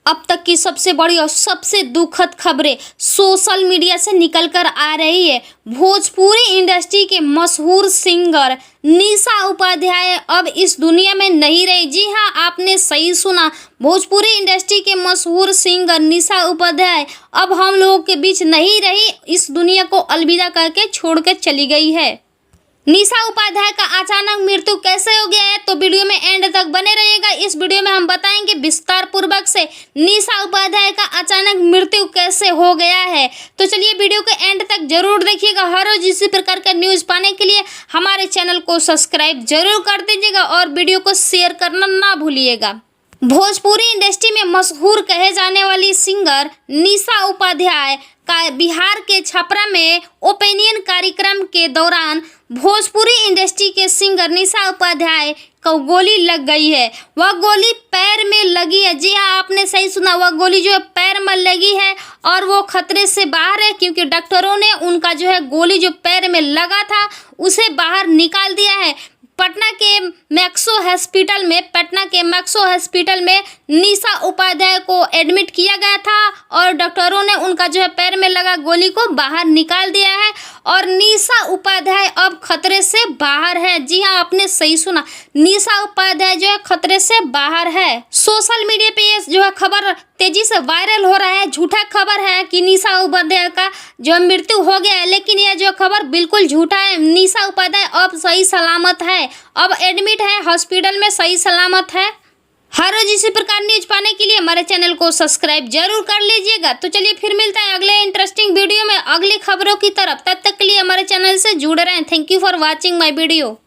अब तक की सबसे बड़ी और सबसे दुखद खबरें सोशल मीडिया से निकल कर आ रही है। भोजपुरी इंडस्ट्री के मशहूर सिंगर निशा उपाध्याय अब इस दुनिया में नहीं रही। जी हाँ, आपने सही सुना, भोजपुरी इंडस्ट्री के मशहूर सिंगर निशा उपाध्याय अब हम लोगों के बीच नहीं रही, इस दुनिया को अलविदा करके छोड़ के चली गई है। निशा उपाध्याय का अचानक मृत्यु कैसे हो गया है, तो वीडियो में एंड तक बने रहिएगा। इस वीडियो में हम बताएंगे विस्तार पूर्वक से निशा उपाध्याय का अचानक मृत्यु कैसे हो गया है। तो चलिए वीडियो के एंड तक जरूर देखिएगा। हर रोज इसी प्रकार का न्यूज़ पाने के लिए हमारे चैनल को सब्सक्राइब जरूर कर दीजिएगा और वीडियो को शेयर करना ना भूलिएगा। भोजपुरी इंडस्ट्री में मशहूर कहे जाने वाली सिंगर निशा उपाध्याय का बिहार के छपरा में ओपिनियन कार्यक्रम के दौरान भोजपुरी इंडस्ट्री के सिंगर निशा उपाध्याय को गोली लग गई है। वह गोली पैर में लगी है। जी हाँ, आपने सही सुना, वह गोली जो है पैर में लगी है और वो खतरे से बाहर है, क्योंकि डॉक्टरों ने उनका जो है गोली जो पैर में लगा था उसे बाहर निकाल दिया है। पटना के मैक्सो हॉस्पिटल में निशा उपाध्याय को एडमिट किया गया था और डॉक्टरों ने उनका जो है पैर में लगा गोली को बाहर निकाल दिया है और निशा उपाध्याय अब खतरे से बाहर है। जी हाँ, आपने सही सुना, निशा उपाध्याय जो है खतरे से बाहर है। सोशल मीडिया पे ये जो है खबर तेजी से वायरल हो रहा है। झूठा खबर है कि निशा उपाध्याय का जो मृत्यु हो गया है, लेकिन यह जो खबर बिल्कुल झूठा है। निशा उपाध्याय अब सही सलामत है, अब एडमिट है हॉस्पिटल में, सही सलामत है। हर रोज इसी प्रकार न्यूज पाने के लिए हमारे चैनल को सब्सक्राइब जरूर कर लीजिएगा। तो चलिए फिर मिलता है अगले इंटरेस्टिंग वीडियो में अगली खबरों की तरफ। तब तक के लिए हमारे चैनल से जुड़े रहें। Thank you for watching my video.